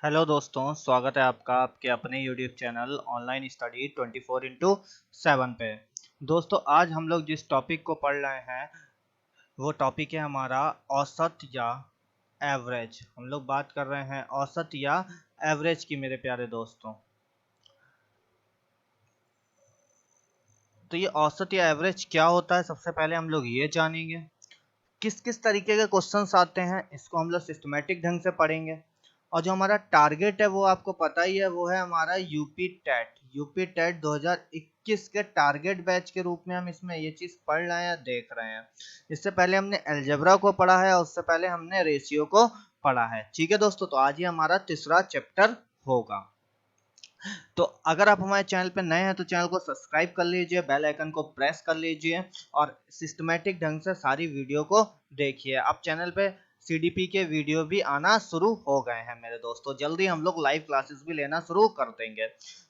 Hello दोस्तों, स्वागत है आपका आपके अपने यूट्यूब चैनल ऑनलाइन स्टडी 24/7 पे। दोस्तों, आज हम लोग जिस टॉपिक को पढ़ रहे हैं वो टॉपिक है हमारा औसत या एवरेज। हम लोग बात कर रहे हैं औसत या एवरेज की मेरे प्यारे दोस्तों। तो ये औसत या एवरेज क्या होता है, सबसे पहले हम लोग ये जानेंगे। किस किस तरीके के क्वेश्चंस आते हैं इसको हम लोग सिस्टमेटिक ढंग से पढ़ेंगे। और जो हमारा टारगेट है वो आपको पता ही है, वो है हमारा यूपी टेट 2021 के टारगेट बैच के रूप में हम इसमें ये चीज पढ़ रहे हैं, देख रहे हैं। इससे पहले हमने अलजेब्रा को पढ़ा है और उससे पहले हमने रेशियो को पढ़ा है। ठीक है दोस्तों, तो आज ये हमारा तीसरा चैप्टर होगा। तो अगर आप हमारे चैनल पे नए हैं तो चैनल को सब्सक्राइब कर लीजिए, बेल आइकन को प्रेस कर लीजिए और सिस्टमेटिक ढंग से सारी वीडियो को देखिए। अब चैनल पे सीडीपी के वीडियो भी आना शुरू हो गए हैं मेरे दोस्तों, जल्दी हम लोग लाइव क्लासेस भी लेना शुरू कर देंगे।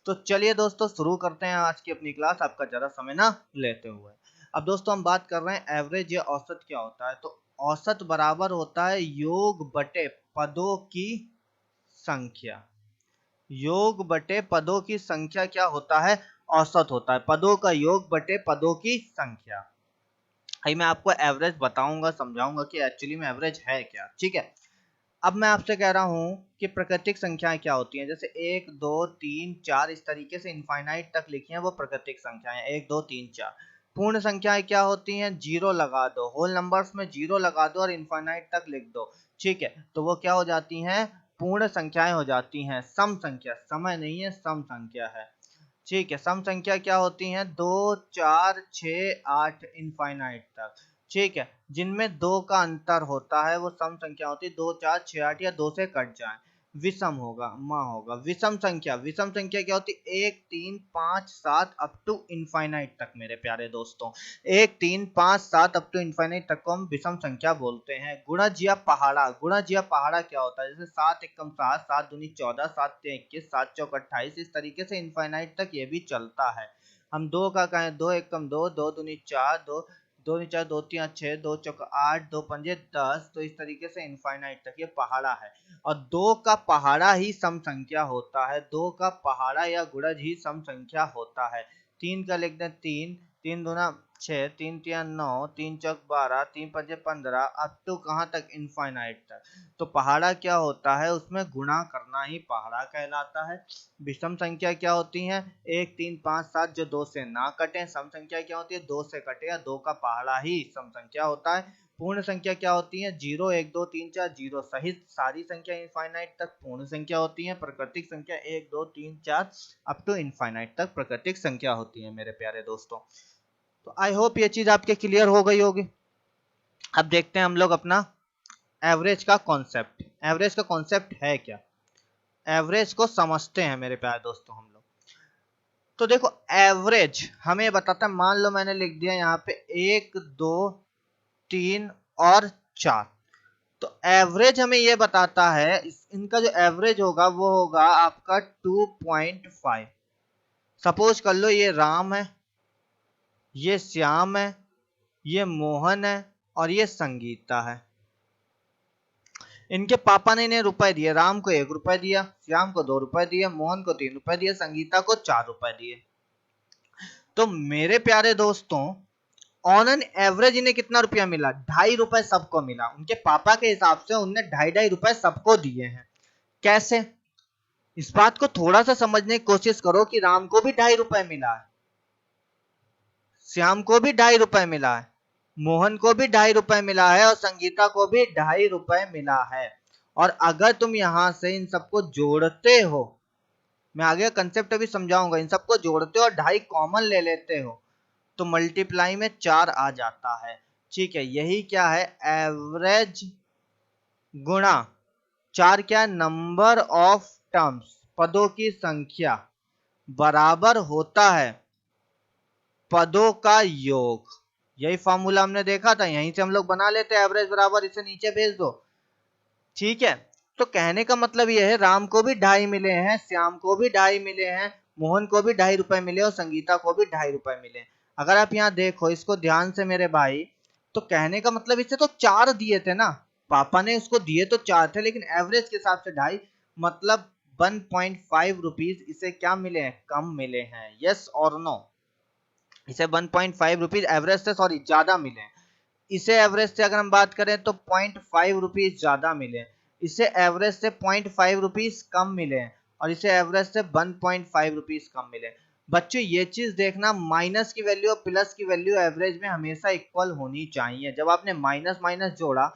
तो चलिए दोस्तों, शुरू करते हैं आज की अपनी क्लास, आपका ज़्यादा समय ना लेते हुए। अब दोस्तों हम बात कर रहे हैं एवरेज या औसत क्या होता है। तो औसत बराबर होता है योग बटे पदों की संख्या। योग बटे पदों की संख्या क्या होता है? औसत होता है। पदों का योग बटे पदों की संख्या। भाई मैं आपको एवरेज बताऊंगा, समझाऊंगा कि एक्चुअली में एवरेज है क्या। ठीक है, अब मैं आपसे कह रहा हूं कि प्राकृतिक संख्याएं क्या होती हैं। जैसे 1 2 3 4 इस तरीके से इनफाइनाइट तक लिखी हैं, वो प्राकृतिक संख्याएं 1 2 3 4। पूर्ण संख्याएं क्या होती हैं? जीरो लगा दो, होल नंबर्स में जीरो लगा दो और इनफाइनाइट तक लिख दो। ठीक है, तो वो क्या हो जाती हैं? पूर्ण संख्याएं हो जाती हैं। सम संख्या, समय नहीं है, सम संख्या है। ठीक है, सम संख्या क्या होती हैं? 2 4 6 8 इनफाइनाइट तक। ठीक है, जिनमें दो का अंतर होता है वो सम संख्या होती है। 2 4 6 8 या दो से कट जाए, विषम होगा, माँ होगा। विषम संख्या क्या होती है? 1 3 5 7 अप टू इनफाइनाइट तक मेरे प्यारे दोस्तों। 1 3 5 7 अप टू इनफाइनाइट तक को हम विषम संख्या बोलते हैं। गुणज या पहाड़ा, क्या होता है? जैसे 7 एकम 7 7 दूनी 14 7 3 21 7 चौक 28, इस तरीके से इनफाइनाइट तक ये भी चलता है। हम दो का कहें, 2 एकम 2 2 दूनी 4 2 2 4 2 3 6 2 चौक 8 2 पंजे 10, तो इस तरीके से इनफाइनाइट तक ये पहाड़ा है। और दो का पहाड़ा ही सम संख्या होता है। दो का पहाड़ा या गुणज ही सम संख्या होता है। तीन का लिख दें, तीन तीन दूना 6 3 3 9 3 चौक 12 3 पंजे 15 अप टू कहाँ तक? इनफाइनाइट तक। तो पहाड़ा क्या होता है? उसमें गुणा करना ही पहाड़ा कहलाता है। विषम संख्या क्या होती है? 1 3 5 7 जो दो से ना कटे। सम संख्या क्या होती है? दो से कटे या दो का पहाड़ा ही सम संख्या होता है। पूर्ण संख्या क्या होती है? 0 1 2 3 4 0 सहित सारी संख्या इनफाइनाइट तक पूर्ण संख्या होती है। प्राकृतिक संख्या 1 2 3 4 अप टू इनफाइनाइट तक प्राकृतिक संख्या होती है मेरे प्यारे दोस्तों। तो आई होप ये चीज आपके क्लियर हो गई होगी। अब देखते हैं हम लोग अपना एवरेज का कॉन्सेप्ट। एवरेज का कॉन्सेप्ट है क्या? एवरेज को समझते हैं मेरे प्यारे दोस्तों हम लोग। तो देखो, एवरेज हमें बताता है, मान लो मैंने लिख दिया यहाँ पे 1 2 3 और 4। तो एवरेज हमें ये बताता है, इनका जो एवरेज होगा वो होगा आपका 2.5। सपोज कर लो ये राम है, ये श्याम है, ये मोहन है और ये संगीता है। इनके पापा ने इन्हें रुपए दिए। राम को 1 रुपए दिया, श्याम को 2 रुपए दिए, मोहन को 3 रुपए दिए, संगीता को 4 रुपए दिए। तो मेरे प्यारे दोस्तों, ऑन एन एवरेज इन्हें कितना रुपया मिला? 2.5 रुपए सबको मिला। उनके पापा के हिसाब से उनने 2.5 रुपए सबको दिए हैं। कैसे? इस बात को थोड़ा सा समझने की कोशिश करो कि राम को भी 2.5 रुपए मिला है, श्याम को भी 2.5 रुपए मिला है, मोहन को भी 2.5 रुपए मिला है और संगीता को भी 2.5 रुपए मिला है। और अगर तुम यहां से इन सबको जोड़ते हो, मैं आगे कंसेप्ट अभी समझाऊंगा, इन सबको जोड़ते हो और 2.5 कॉमन ले लेते हो तो मल्टीप्लाई में 4 आ जाता है। ठीक है, यही क्या है? एवरेज गुणा 4 क्या? नंबर ऑफ टर्म्स, पदों की संख्या, बराबर होता है पदों का योग। यही फॉर्मूला हमने देखा था, यहीं से हम लोग बना लेते हैं। एवरेज बराबर, इसे नीचे भेज दो। ठीक है, तो कहने का मतलब यह है, राम को भी 2.5 मिले हैं, श्याम को भी 2.5 मिले हैं, मोहन को भी 2.5 रुपए मिले और संगीता को भी 2.5 रुपए मिले। अगर आप यहाँ देखो इसको ध्यान से मेरे भाई, तो कहने का मतलब इसे तो 4 दिए थे ना, पापा ने उसको दिए तो 4 थे, लेकिन एवरेज के हिसाब से 2.5। मतलब 1.5 रुपीज इसे क्या मिले हैं, कम मिले हैं, यस और नो। इसे 1.5 रुपीज एवरेज से, सॉरी ज्यादा मिले हैं। इसे एवरेज से अगर हम बात करें तो 0.5 रुपीज ज्यादा मिले हैं। इसे एवरेज से 0.5 रुपीज कम मिले हैं और इसे एवरेज से 1.5 रुपीज कम मिले हैं। बच्चों ये चीज देखना, माइनस की वैल्यू और प्लस की वैल्यू एवरेज में हमेशा इक्वल होनी चाहिए। जब आपने माइनस माइनस जोड़ा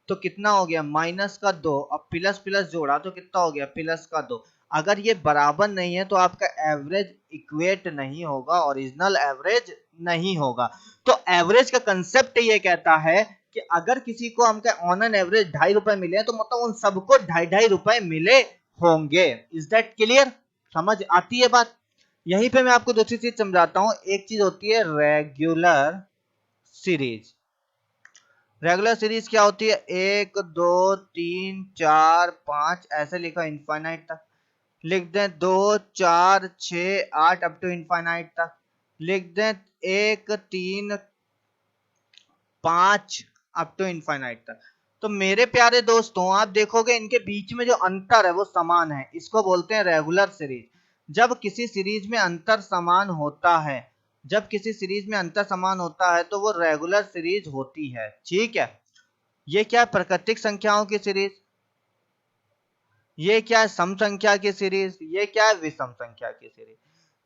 तो कितना हो गया, माइनस का 2, और प्लस प्लस जोड़ा तो कितना हो गया, प्लस का 2। अगर ये बराबर नहीं है तो आपका एवरेज इक्वेट नहीं होगा, ओरिजिनल एवरेज नहीं होगा। तो एवरेज का कंसेप्ट ये कहता है कि अगर किसी को हमके ऑन एन एवरेज 2.5 रुपए मिले तो मतलब उन सबको 2.5 रुपए मिले होंगे। इज दैट क्लियर, समझ आती है बात। यहीं पे मैं आपको दूसरी चीज समझाता हूं। एक चीज होती है रेगुलर सीरीज। रेगुलर सीरीज क्या होती है, 1 2 3 4 5 ऐसे लिखा इनफाइनाइट तक लिख दें, 2 4 6 8 अप टू इनफाइनाइट तक लिख दें, 1 3 5 अप टू इनफाइनाइट तक। तो मेरे प्यारे दोस्तों आप देखोगे इनके बीच में जो अंतर है वो समान है, इसको बोलते हैं रेगुलर सीरीज। जब किसी सीरीज में अंतर समान होता है, जब किसी सीरीज में अंतर समान होता है तो वो रेगुलर सीरीज होती है, ठीक है। ये क्या है, प्राकृतिक संख्याओं की सीरीज, ये क्या है, सम संख्या की सीरीज, ये क्या है, विषम संख्या की सीरीज।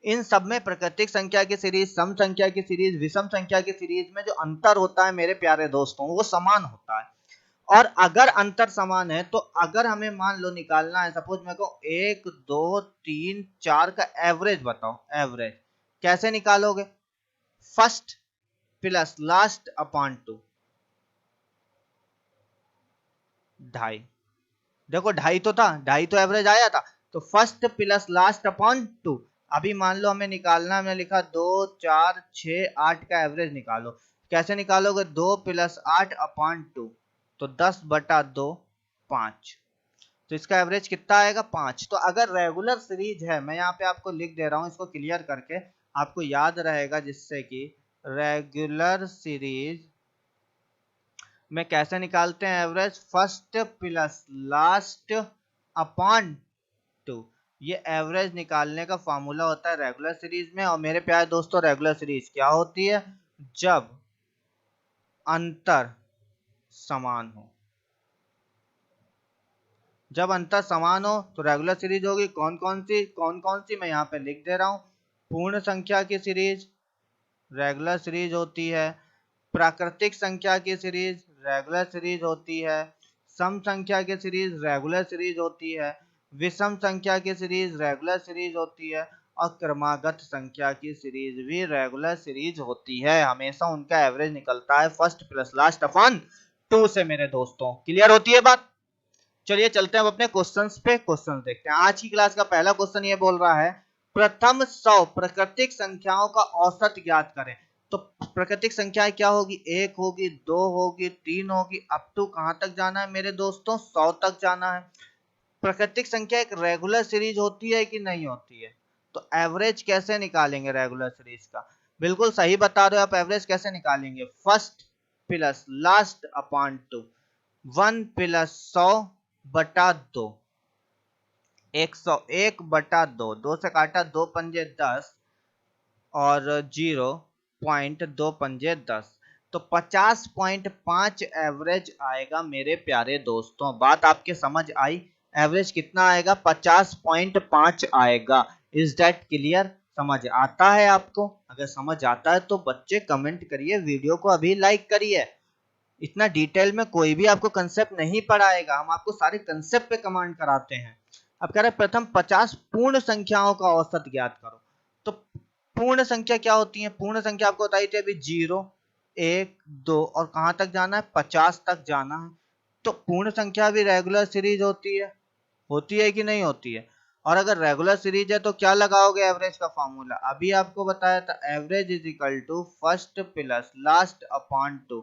इन सब में प्राकृतिक संख्या की सीरीज, सम संख्या की सीरीज, विषम संख्या की सीरीज में जो अंतर होता है मेरे प्यारे दोस्तों वो समान होता है। और अगर अंतर समान है तो अगर हमें मान लो निकालना है, सपोज मेरे को 1 2 3 4 का एवरेज बताओ, एवरेज कैसे निकालोगे, फर्स्ट प्लस लास्ट अपॉन 2, 2.5। देखो 2.5 तो था, 2.5 तो एवरेज आया था, तो फर्स्ट प्लस लास्ट अपॉन 2। अभी मान लो हमें निकालना, हमने लिखा 2 4 6 8 का एवरेज निकालो। कैसे निकालोगे, 2 प्लस 8 अपॉन 2, तो 10/2 5। तो इसका एवरेज कितना आएगा, 5। तो अगर रेगुलर सीरीज है, मैं यहाँ पे आपको लिख दे रहा हूँ इसको क्लियर करके, आपको याद रहेगा, जिससे कि रेगुलर सीरीज में कैसे निकालते हैं average, first plus last upon 2। ये एवरेज निकालने का फॉर्मूला होता है रेगुलर सीरीज में। और मेरे प्यारे दोस्तों रेगुलर सीरीज क्या होती है, जब अंतर समान हो। जब अंतर समान हो तो रेगुलर सीरीज होगी। कौन कौन सी मैं यहाँ पे लिख दे रहा हूँ। पूर्ण संख्या की सीरीज रेगुलर सीरीज होती है, प्राकृतिक संख्या की सीरीज रेगुलर सीरीज होती है, सम संख्या की सीरीज रेगुलर सीरीज होती है, विषम संख्या की सीरीज रेगुलर सीरीज होती है, और क्रमागत संख्या की सीरीज भी रेगुलर सीरीज होती है। हमेशा उनका एवरेज निकलता है फर्स्ट प्लस लास्ट अपॉन 2 से। मेरे दोस्तों क्लियर होती है बात। चलिए चलते हैं अब अपने क्वेश्चंस पे, क्वेश्चन देखते हैं। आज की क्लास का पहला क्वेश्चन ये बोल रहा है, प्रथम 100 प्राकृतिक संख्याओं का औसत ज्ञात करें। तो प्राकृतिक संख्याएं क्या होगी, 1 होगी, 2 होगी, 3 होगी, अप टू कहां तक जाना है मेरे दोस्तों, 100 तक जाना है। प्राकृतिक संख्या एक रेगुलर सीरीज होती है कि नहीं होती है, तो एवरेज कैसे निकालेंगे रेगुलर सीरीज का, बिल्कुल सही बता रहे हो आप। एवरेज कैसे निकालेंगे, first plus last upon 2, 1 plus 100/2, 101/2, 2 से काटा 2 पंजे 10 और 0.2 पंजे 10, तो 50.5 एवरेज आएगा मेरे प्यारे दोस्तों। बात आपके समझ आई, एवरेज कितना आएगा, 50.5 आएगा। इज दैट क्लियर, समझ आता है आपको। अगर समझ आता है तो बच्चे कमेंट करिए, वीडियो को अभी लाइक करिए। इतना डिटेल में कोई भी आपको कंसेप्ट नहीं पढ़ाएगा, हम आपको सारे कंसेप्ट पे कमांड कराते हैं। अब कह रहे हैं प्रथम 50 पूर्ण संख्याओं का औसत ज्ञात करो। तो पूर्ण संख्या क्या होती है, पूर्ण संख्या आपको बताई थी अभी, 0 1 2 और कहां तक जाना है, 50 तक जाना है। तो पूर्ण संख्या भी रेगुलर सीरीज होती है कि नहीं होती है। और अगर रेगुलर सीरीज है तो क्या लगाओगे, एवरेज का फॉर्मूला अभी आपको बताया था, average is equal to first plus last upon 2,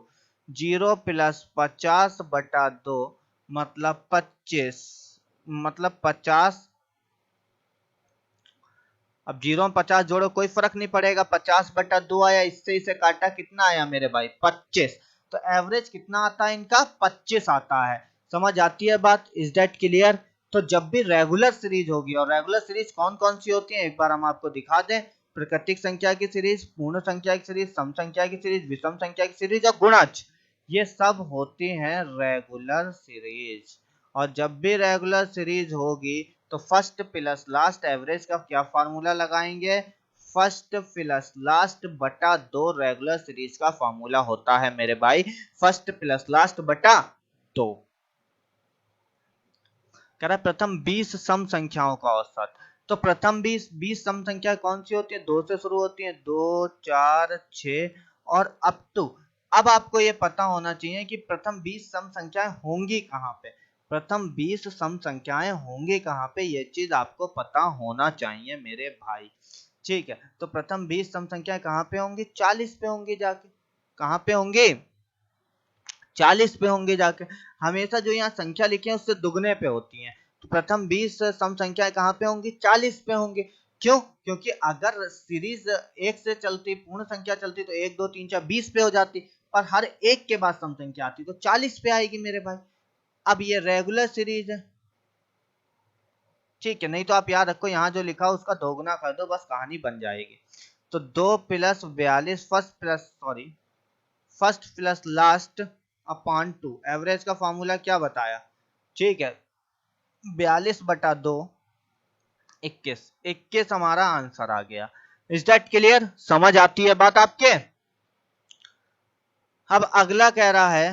0 plus 50/2 मतलब 25, मतलब 50। अब 0 में 50 जोड़ो कोई फर्क नहीं पड़ेगा, 50/2 आया, इससे इसे काटा, कितना आया मेरे भाई, 25। तो एवरेज कितना आता है इनका, 25 आता है। समझ आती है बात, इज दैट क्लियर। तो जब भी रेगुलर सीरीज होगी, और रेगुलर सीरीज कौन कौन सी होती है एक बार हम आपको दिखा दें, प्राकृतिक संख्या की सीरीज, पूर्ण संख्या की सीरीज, सम संख्या की सीरीज, विषम संख्या की सीरीज और गुणज, ये सब होती हैं रेगुलर सीरीज। और जब भी रेगुलर सीरीज होगी तो फर्स्ट प्लस लास्ट एवरेज का क्या फार्मूला लगाएंगे, फर्स्ट प्लस लास्ट बटा 2 रेगुलर सीरीज का फार्मूला होता है मेरे भाई, फर्स्ट प्लस लास्ट बटा 2। कह रहा है प्रथम 20 सम संख्याओं का औसत। तो प्रथम 20 सम संख्या कौन सी होती है, 2 से शुरू होती है, 2 4 6 और अप टू। अब आपको ये पता होना चाहिए कि प्रथम 20 सम संख्याएं होंगी कहां पे, प्रथम 20 सम संख्याएं होंगी कहां पे, ये चीज आपको पता होना चाहिए मेरे भाई। ठीक है, तो प्रथम 20 सम संख्याएं कहां पे होंगी, 40 पे होंगी जाके। कहां पे होंगी, 40 पे होंगे जाके। हमेशा जो यहाँ संख्या लिखी है उससे दुगने पे होती हैं, तो प्रथम 20 सम संख्याएं कहाँ पे होंगी, 40 पे होंगे। क्यों, क्योंकि अगर सीरीज 1 से चलती, पूर्ण संख्या चलती तो 1 2 3 4 20 पे हो जाती, पर हर एक के बाद सम संख्या आती तो 40 पे आएगी मेरे भाई। अब ये रेगुलर सीरीज है, ठीक है, नहीं तो आप याद रखो यहाँ जो लिखा उसका दोगुना कर दो, बस कहानी बन जाएगी। तो 2 plus 42 first plus last upon 2, average का फॉर्मूला क्या बताया, ठीक है, 42 बटा 2 21 हमारा आंसर आ गया। इज दैट क्लियर, समझ आती है बात आपके। अब अगला कह रहा है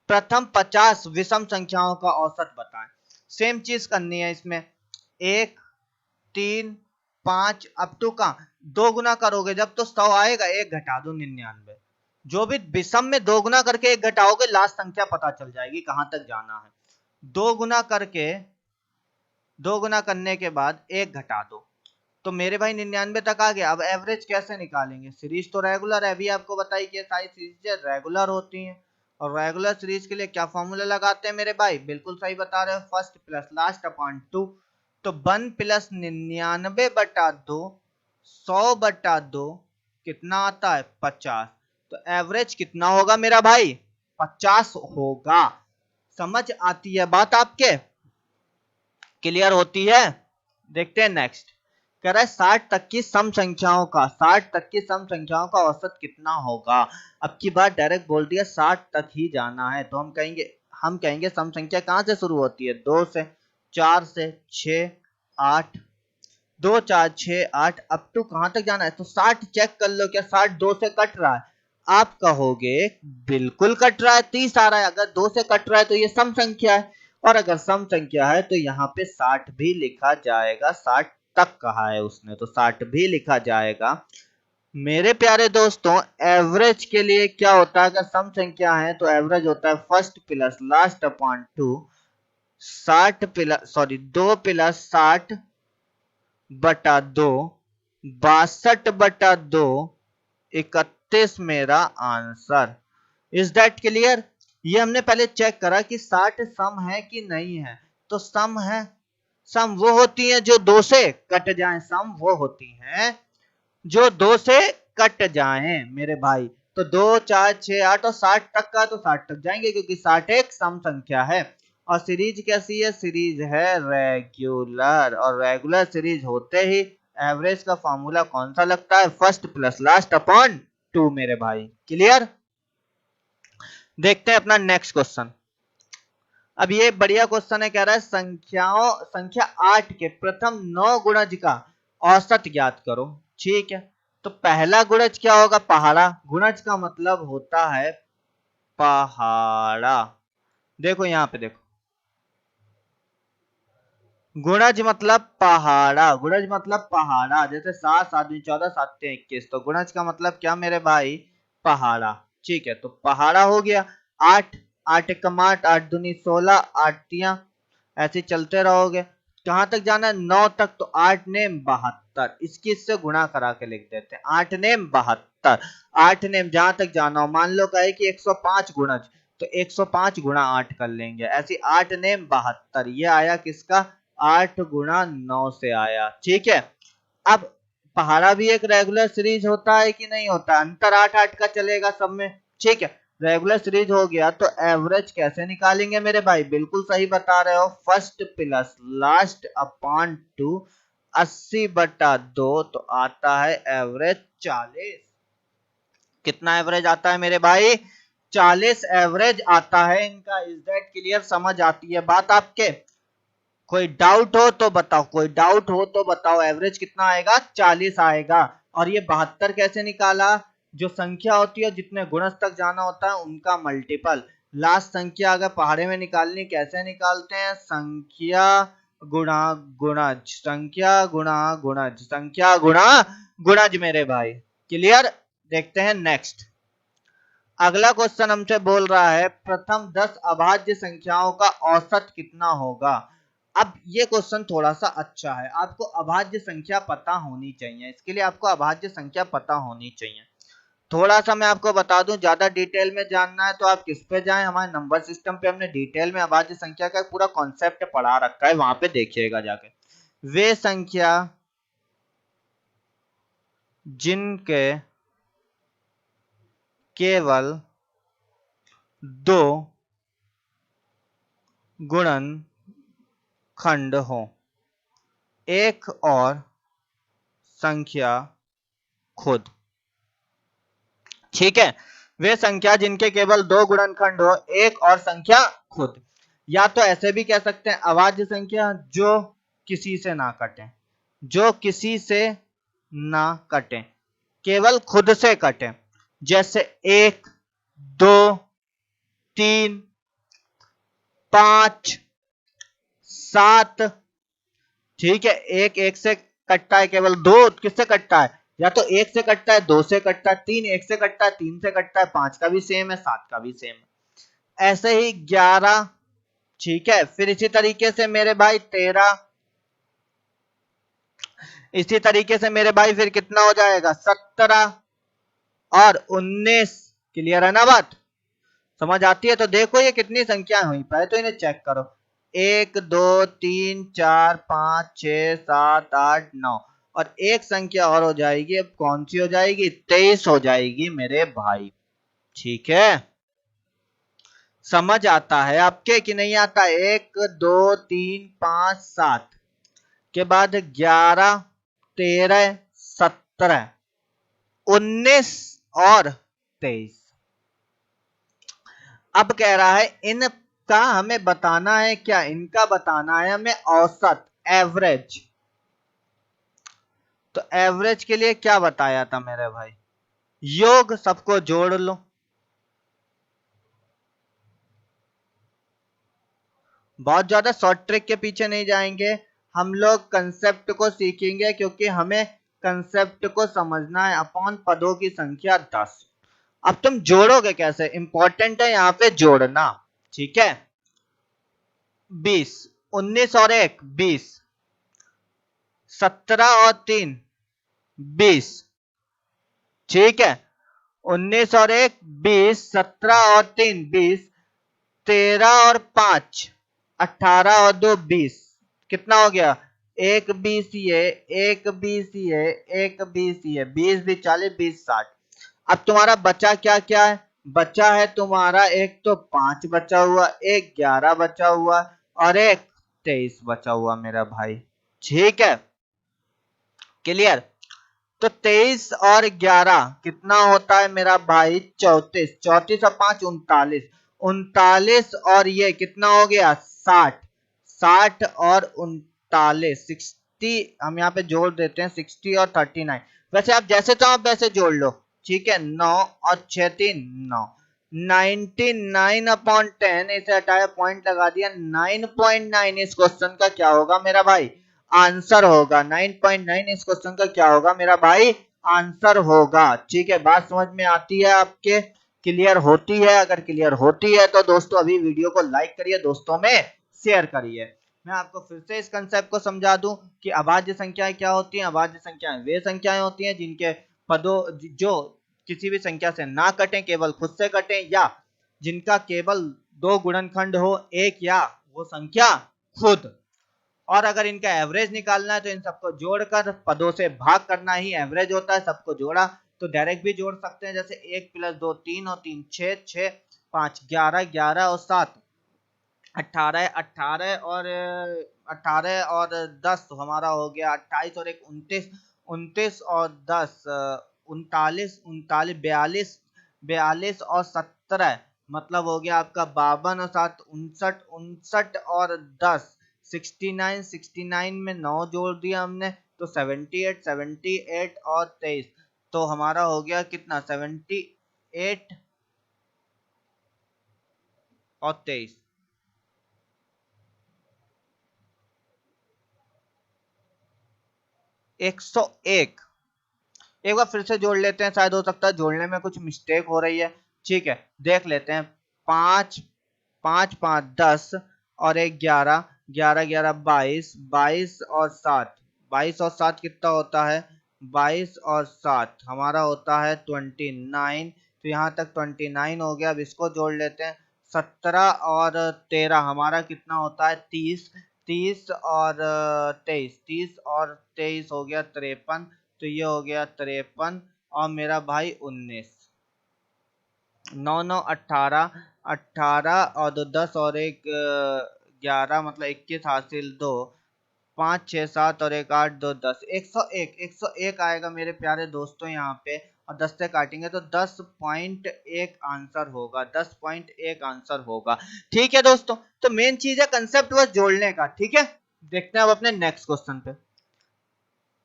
प्रथम 50 विषम संख्याओं का औसत बताएं। सेम चीज करनी है इसमें, 1 3 5 अप टू का 2 गुना करोगे जब तो 100 आएगा, 1 घटा दो 99। जो भी विषम में 2 गुना करके 1 घटाओगे लास्ट संख्या पता चल जाएगी कहां तक जाना है। 2 गुना करके, 2 गुना करने के बाद 1 घटा दो, तो मेरे भाई 99 तक आ गया। अब एवरेज कैसे निकालेंगे, सीरीज तो रेगुलर है, अभी आपको बताई कि सारी सीरीज रेगुलर होती हैं, और रेगुलर सीरीज के लिए क्या फॉर्मूला लगाते हैं मेरे भाई, बिल्कुल सही बता रहे हो, फर्स्ट प्लस लास्ट अपॉन 2। तो 1 प्लस 99 बटा 2 100 बटा 2 कितना आता है, 50। तो एवरेज कितना होगा मेरा भाई, 50 होगा। समझ आती है बात आपके, क्लियर होती है। देखते हैं नेक्स्ट, कह रहा है 60 तक की सम संख्याओं का, 60 तक की सम संख्याओं का औसत कितना होगा। अब की बात डायरेक्ट बोल दिया 60 तक ही जाना है, तो हम कहेंगे सम संख्या कहां से शुरू होती है, 2 से, 4 से, 6 8, 2 4 6 8 अप टू कहां तक जाना है, तो 60 चेक कर लो, क्या 60 2 से कट रहा है, आप कहोगे बिल्कुल कट रहा है, 30 आ रहा है। अगर 2 से कट रहा है तो ये सम संख्या है, और अगर सम संख्या है तो यहाँ पे 60 भी लिखा जाएगा, 60 तक कहा है उसने तो 60 भी लिखा जाएगा। मेरे प्यारे दोस्तों एवरेज के लिए क्या होता है, अगर सम संख्या है तो एवरेज होता है first plus last upon 2, 2 plus 60 बटा 2, 62 बटा 2, 31 मेरा आंसर। Is that clear. ये हमने पहले चेक करा कि 60 सम है कि नहीं है, तो सम है। सम वो होती है जो 2 से कट जाएं, सम वो होती हैं जो 2 से कट जाएं मेरे भाई। तो 2 4 6 8 और 60 तक का, तो 60 तक जाएंगे क्योंकि 60 एक सम संख्या है। और सीरीज कैसी है, सीरीज है रेगुलर, और रेगुलर सीरीज होते ही एवरेज का फॉर्मूला कौन सा लगता है, फर्स्ट प्लस लास्ट अपॉन 2 मेरे भाई, क्लियर। देखते हैं अपना नेक्स्ट क्वेश्चन। अब ये बढ़िया क्वेश्चन है, कह रहा है संख्या 8 के प्रथम 9 गुणज का औसत ज्ञात करो। ठीक है, तो पहला गुणज क्या होगा, पहाड़ा। गुणज का मतलब होता है पहाड़ा। देखो यहां पे देखो, गुणज मतलब पहाड़ा, गुणज मतलब पहाड़ा, जैसे 7 7 दूनी 14 7 3 21, तो गुणज का मतलब क्या मेरे भाई, पहाड़ा। ठीक है, तो पहाड़ा हो गया। 8 8 एकम 8, 8 दूनी 16, 8 तियां, ऐसे चलते रहोगे। कहां तक जाना है, 9 तक, तो 8 नेम 72, इसकी इससे गुणा करा के लिख देते हैं, 8 नेम 72। 8 नेम जहां तक जाना हो, मान लो कहे कि 105 गुणज, तो 105 गुणा 8 कर लेंगे, ऐसे 8 नेम 72, ये आया किसका, 8 गुणा 9 से आया। ठीक है, अब पहाड़ा भी एक रेगुलर सीरीज होता है कि नहीं होता, अंतर 8 8 का चलेगा सब में। ठीक है, रेगुलर सीरीज हो गया तो एवरेज कैसे निकालेंगे मेरे भाई? बिल्कुल सही बता रहे हो, फर्स्ट प्लस लास्ट अपॉन 2 80/2 तो आता है एवरेज 40। कितना एवरेज आता है मेरे भाई? 40 एवरेज आता है इनका। Is that clear? समझ आती है बात आपके? कोई डाउट हो तो बताओ, कोई डाउट हो तो बताओ। एवरेज कितना आएगा? 40 आएगा। और ये 72 कैसे निकाला? जो संख्या होती है जितने गुणज तक जाना होता है उनका मल्टीपल। लास्ट संख्या अगर पहाड़े में निकालनी कैसे निकालते हैं? संख्या गुणा गुणज, संख्या गुणा गुणज, संख्या गुणा गुणज मेरे भाई। क्लियर? देखते हैं नेक्स्ट। अगला क्वेश्चन हमसे बोल रहा है प्रथम 10 अभाज्य संख्याओं का औसत कितना होगा। अब ये क्वेश्चन थोड़ा सा अच्छा है, आपको अभाज्य संख्या पता होनी चाहिए। इसके लिए आपको अभाज्य संख्या पता होनी चाहिए। थोड़ा सा मैं आपको बता दूं, ज्यादा डिटेल में जानना है तो आप किस पे जाएं, हमारे नंबर सिस्टम पे हमने डिटेल में अभाज्य संख्या का पूरा कॉन्सेप्ट पढ़ा रखा है, वहां पे देखिएगा जाके। वे संख्या जिनके केवल 2 गुणनखंड हो, एक और संख्या खुद। ठीक है, वे संख्या जिनके केवल 2 गुणनखंड हो, एक और संख्या खुद। या तो ऐसे भी कह सकते हैं अभाज्य संख्या जो किसी से ना कटे, जो किसी से ना कटे, केवल खुद से कटे। जैसे 1, 2, 3, 5, 7। ठीक है, एक एक से कटता है, केवल 2 किससे कटता है? या तो 1 से कटता है, 2 से कटता है, 3 1 से कटता है, 3 से कटता है, 5 का भी सेम है, 7 का भी सेम है। ऐसे ही 11। ठीक है, फिर इसी तरीके से मेरे भाई 13, इसी तरीके से मेरे भाई फिर कितना हो जाएगा? 17 और 19। क्लियर है ना बात? समझ आती है? तो देखो ये कितनी संख्या हुई, पहले तो इन्हें चेक करो। 1 2 3 4 5 6 7 8 9 और एक संख्या और हो जाएगी। अब कौन सी हो जाएगी? 23 हो जाएगी मेरे भाई। ठीक है, समझ आता है आपके कि नहीं आता? 1 2 3 5 7 के बाद 11 13 17 19 और 23। अब कह रहा है इनका हमें बताना है क्या? इनका बताना है हमें औसत, एवरेज। तो एवरेज के लिए क्या बताया था मेरे भाई? योग, सबको जोड़ लो। बहुत ज्यादा शॉर्ट ट्रिक के पीछे नहीं जाएंगे, हम लोग कंसेप्ट को सीखेंगे क्योंकि हमें कंसेप्ट को समझना है। अपॉन पदों की संख्या 10। अब तुम जोड़ोगे कैसे? इंपॉर्टेंट है यहां पे जोड़ना। ठीक है, 20, 19 और 1 20, 17 और 3 20। ठीक है, 19 और 1 20, 17 और 3 20, 13 और 5 18 और 2 20। कितना हो गया? एक 20 ये, एक 20 ये, एक 20 ये, 20 20 40 20 60। अब तुम्हारा बचा क्या क्या है? बचा है तुम्हारा एक तो 5 बचा हुआ, एक 11 बचा हुआ और एक 23 बचा हुआ मेरा भाई। ठीक है, क्लियर? तो 23 और 11 कितना होता है मेरा भाई? 34। 34 और 5 39। 39 और ये कितना हो गया? 60। 60 और 39 60। हम यहाँ पे जोड़ देते हैं 60 और 39। वैसे आप जैसे तो आप वैसे जोड़ लो। ठीक है, 9 और 6 3 9। 99/10 इसे हटाया, पॉइंट लगा दिया। 9.9 इस क्वेश्चन का क्या होगा मेरा भाई? आंसर होगा। 9.9 इस क्वेश्चन का क्या होगा मेरा भाई? आंसर होगा। ठीक है, बात समझ में आती है आपके? क्लियर होती है? अगर क्लियर होती है तो दोस्तों अभी वीडियो को लाइक करिए, दोस्तों में शेयर करिए। मैं आपको फिर से इस कंसेप्ट को समझा दूं कि अभाज्य संख्याएं क्या होती हैं। अभाज्य संख्याएं वे संख्याएं होती हैं जिनके पदों जो किसी भी संख्या से ना कटें, केवल खुद से कटें, या जिनका केवल 2 गुणनखंड हो, एक या वो संख्या खुद। और अगर इनका एवरेज निकालना है तो इन सबको जोड़कर पदों से भाग करना ही एवरेज होता है। सबको जोड़ा, तो डायरेक्ट भी जोड़ सकते हैं, जैसे 1 प्लस 2 3 और 3 6, 6 5 11, 11 और 7 18, 18 और 10 तो हमारा हो गया 28 और 1 29, 29 और 10 39, 39 42, 42 और 17 मतलब हो गया आपका 52 और 7 59, 59 और 10 69, 69 में 9 जोड़ दिया हमने तो 78, 78 और 23 तो हमारा हो गया कितना 78 और 23 101। एक बार फिर से जोड़ लेते हैं, शायद हो सकता है जोड़ने में कुछ मिस्टेक हो रही है। ठीक है, देख लेते हैं। 5 5 5 10 और 1 11, 11 11 22, 22 और 7, 22 और 7 कितना होता है 22 और 7 हमारा होता है 29। तो यहाँ तक 29 हो गया। अब इसको जोड़ लेते हैं। 17 और 13 हमारा कितना होता है 30, 30 और 23, 30 और 23 हो गया 53। तो ये हो गया 53 और मेरा भाई 19, 9 9 18, 18 और 2 10 और 1 11 मतलब 21 हासिल 2, 5 6 7 और 1 8 2 10, 101, 101 आएगा मेरे प्यारे दोस्तों यहाँ पे। और 10 से काटेंगे तो 10.1 आंसर होगा, 10.1 आंसर होगा। ठीक है दोस्तों, तो मेन चीज है कंसेप्ट बस जोड़ने का। ठीक है, देखते हैं अब अपने नेक्स्ट क्वेश्चन पे।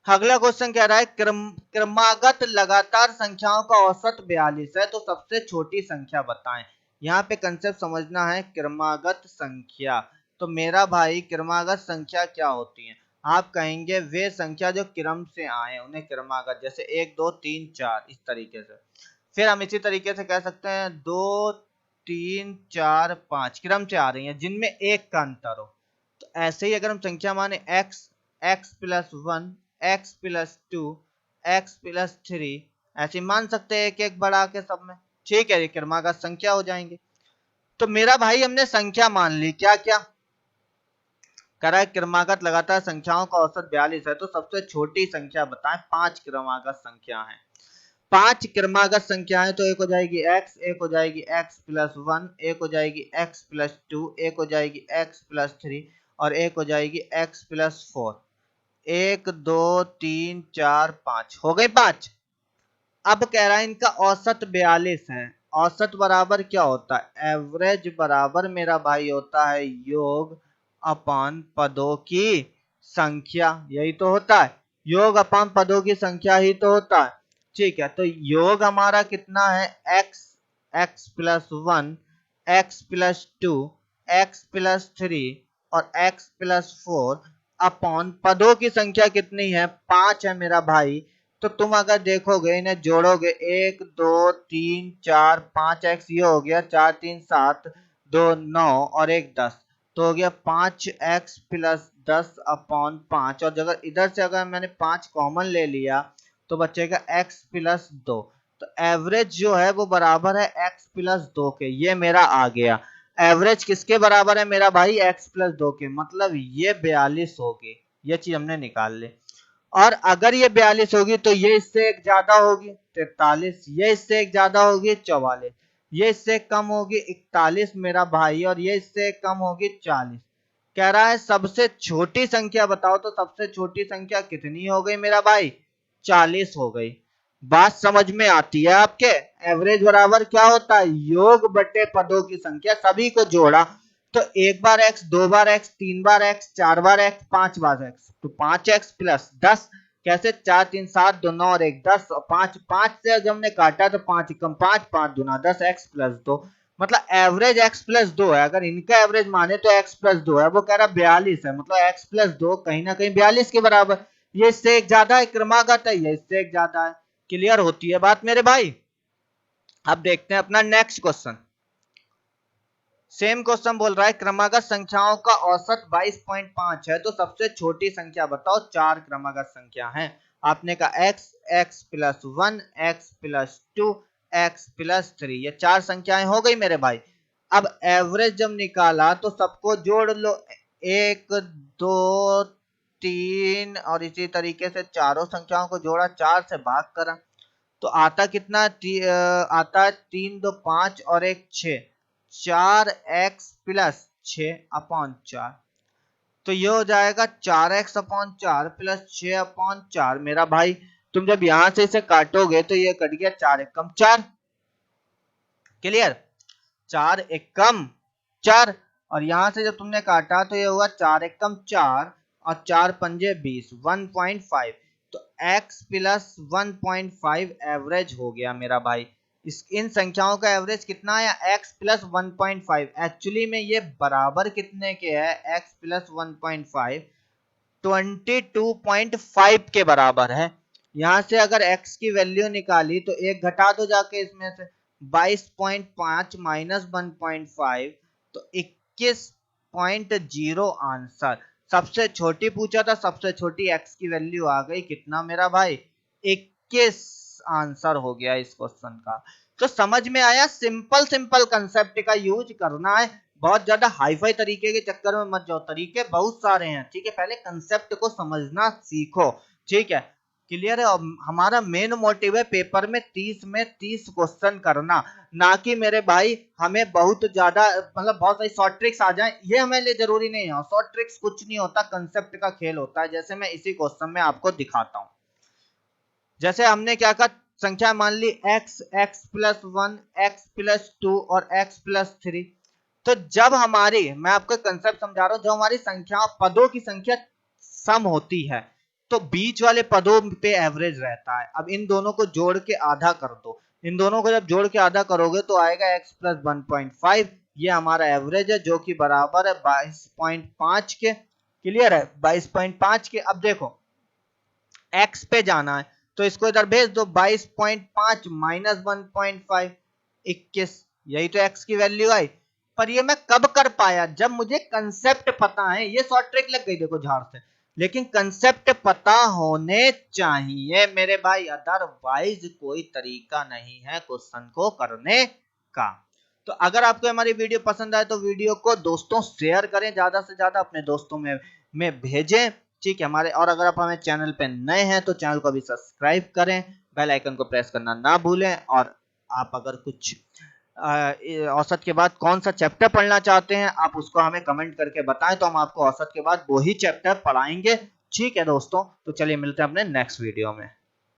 अगला क्वेश्चन कह रहा है क्रमागत लगातार संख्याओं का औसत 42 है तो सबसे छोटी संख्या बताएं। यहाँ पे कंसेप्ट समझना है, क्रमागत संख्या। तो मेरा भाई क्रमागत संख्या क्या होती है? आप कहेंगे वे संख्या जो क्रम से आए उन्हें क्रमागत, जैसे 1 2 3 4 इस तरीके से। फिर हम इसी तरीके से कह सकते हैं 2 3 4 5 क्रम से आ रही है जिनमें एक का अंतर हो। तो ऐसे ही अगर हम संख्या माने x, x plus 1, x plus 2, x plus 3 ऐसे मान सकते हैं एक एक बढ़ा के सब में। ठीक है, ये क्रमागत संख्या हो जाएंगे। तो मेरा भाई हमने संख्या मान ली, क्या क्या कह रहा है क्रमागत लगातार संख्याओं का औसत 42 है तो सबसे छोटी संख्या बताएं। 5 क्रमागत संख्या है, 5 क्रमागत संख्याएं। तो एक हो जाएगी x, एक हो जाएगी x प्लस 1, एक हो जाएगी x प्लस 2, एक हो जाएगी x प्लस 3 और एक हो जाएगी x प्लस 4। 1 2 3 4 5 हो गई 5। अब कह रहा है इनका औसत 42 है। औसत बराबर क्या होता है? एवरेज बराबर मेरा भाई होता है योग अपान पदों की संख्या। यही तो होता है, योग अपान पदों की संख्या ही तो होता है। ठीक है, तो योग हमारा कितना है x, x plus 1, x plus 2, x plus 3 और x प्लस 4 अपॉन पदों की संख्या कितनी है 5 है मेरा भाई। तो तुम अगर देखोगे इन्हें जोड़ोगे 1 2 3 4 5 x ये हो गया 4 3 7 2 9 और 1 10 तो हो गया 5x प्लस 10 अपॉन 5। और अगर इधर से अगर मैंने 5 कॉमन ले लिया तो बचेगा x प्लस 2। तो एवरेज जो है वो बराबर है x प्लस 2 के। ये मेरा आ गया एवरेज किसके बराबर है मेरा भाई x प्लस 2 के, मतलब ये 42 होगी। ये चीज हमने निकाल ली। और अगर ये 42 होगी तो ये इससे एक ज्यादा होगी 43, ये इससे एक ज्यादा होगी 44, ये इससे कम होगी 41 मेरा भाई, और ये इससे कम होगी 40। कह रहा है सबसे छोटी संख्या बताओ। तो सबसे छोटी संख्या कितनी हो गई मेरा भाई? 40 हो गई। बात समझ में आती है आपके? एवरेज बराबर क्या होता है? योग बटे पदों की संख्या, सभी को जोड़ा तो एक बार x, दो बार x, तीन बार x, चार बार x, पांच बार x, तो 5x प्लस 10 कैसे 4 3 7 2 9 और 1 10 और 5, 5 से जब हमने काटा तो 5 कम 5 5 दूना 10 x प्लस 2 मतलब एवरेज x प्लस 2 है। अगर इनका एवरेज माने तो x प्लस 2 है, वो कह रहा 42 है, मतलब x प्लस 2 कहीं ना कहीं 42 के बराबर। ये इससे एक ज्यादा है, क्रमागत है, ये इससे एक ज्यादा है। क्लियर होती है बात मेरे भाई? अब देखते हैं अपना नेक्स्ट क्वेश्चन। सेम क्वेश्चन बोल रहा है क्रमागत संख्याओं का औसत 22.5 है तो सबसे छोटी संख्या बताओ। 4 क्रमागत संख्या हैं। आपने कहा x, x plus 1, x plus 2, x plus 3, ये 4 संख्याएं हो गई मेरे भाई। अब एवरेज जब निकाला तो सबको जोड़ लो, 1 2 3 और इसी तरीके से चारों संख्याओं को जोड़ा, 4 से भाग करा तो आता कितना आता है 3 2 5 और 1 6, 4x प्लस 6/4। तो ये हो जाएगा 4x/4 प्लस 6/4। मेरा भाई तुम जब यहां से इसे काटोगे तो ये कट गया 4 एकम 4। क्लियर, 4 एकम 4। और यहां से जब तुमने काटा तो ये हुआ 4 एकम 4 और 4 पंजे 20, 1.5। तो x प्लस 1.5 एवरेज हो गया मेरा भाई। इन संख्याओं का एवरेज कितना आया, x प्लस 1.5। एक्चुअली में ये बराबर कितने के है, x प्लस 1.5 22.5 के बराबर है। यहां से अगर x की वैल्यू निकाली तो एक घटा दो जाके इसमें से, 22.5 माइनस 1.5 तो 21.0 आंसर। सबसे छोटी पूछा था, सबसे छोटी x की वैल्यू आ गई कितना मेरा भाई, 21 आंसर हो गया इस क्वेश्चन का। तो समझ में आया, सिंपल सिंपल कंसेप्ट का यूज करना है, बहुत ज्यादा हाईफाई तरीके के चक्कर में मत जाओ, तरीके बहुत सारे हैं, ठीक है। पहले कंसेप्ट को समझना सीखो, ठीक है। क्लियर है। हमारा मेन मोटिव है पेपर में 30 में 30 क्वेश्चन करना, ना कि मेरे भाई हमें बहुत ज्यादा मतलब बहुत सारी शॉर्ट ट्रिक्स आ जाए, ये हमें लिए जरूरी नहीं है। शॉर्ट ट्रिक्स कुछ नहीं होता, कंसेप्ट का खेल होता है। जैसे मैं इसी क्वेश्चन में आपको दिखाता हूं। जैसे हमने क्या कहा, संख्या मान ली x, x plus 1, x plus 2 और x प्लस 3। तो जब हमारी, मैं आपको कंसेप्ट समझा रहा हूं, जब हमारी संख्या पदों की संख्या सम होती है तो बीच वाले पदों पे एवरेज रहता है। अब इन दोनों को जोड़ के आधा कर दो, इन दोनों को जब जोड़ के आधा करोगे तो आएगा x प्लस 1.5, ये हमारा एवरेज है जो कि बराबर है 22.5 के। क्लियर है, 22.5 के। अब देखो x पे जाना है तो इसको इधर भेज दो, 22.5 माइनस 1.5, 21। यही तो x की वैल्यू आई। पर ये मैं कब कर पाया, जब मुझे कंसेप्ट पता है। ये शॉर्ट ट्रिक लग गई देखो झाड़ से, लेकिन कंसेप्ट पता होने चाहिए मेरे भाई, अदरवाइज कोई तरीका नहीं है क्वेश्चन को करने का। तो अगर आपको हमारी वीडियो पसंद आए तो वीडियो को दोस्तों शेयर करें, ज्यादा से ज्यादा अपने दोस्तों में भेजें, ठीक है हमारे। और अगर आप हमें चैनल पे नए हैं तो चैनल को भी सब्सक्राइब करें, बेल आइकन को प्रेस करना ना भूलें। और आप अगर कुछ औसत के बाद कौन सा चैप्टर पढ़ना चाहते हैं आप उसको हमें कमेंट करके बताएं, तो हम आपको औसत के बाद वो ही चैप्टर पढ़ाएंगे, ठीक है दोस्तों। तो चलिए मिलते हैं अपने नेक्स्ट वीडियो में।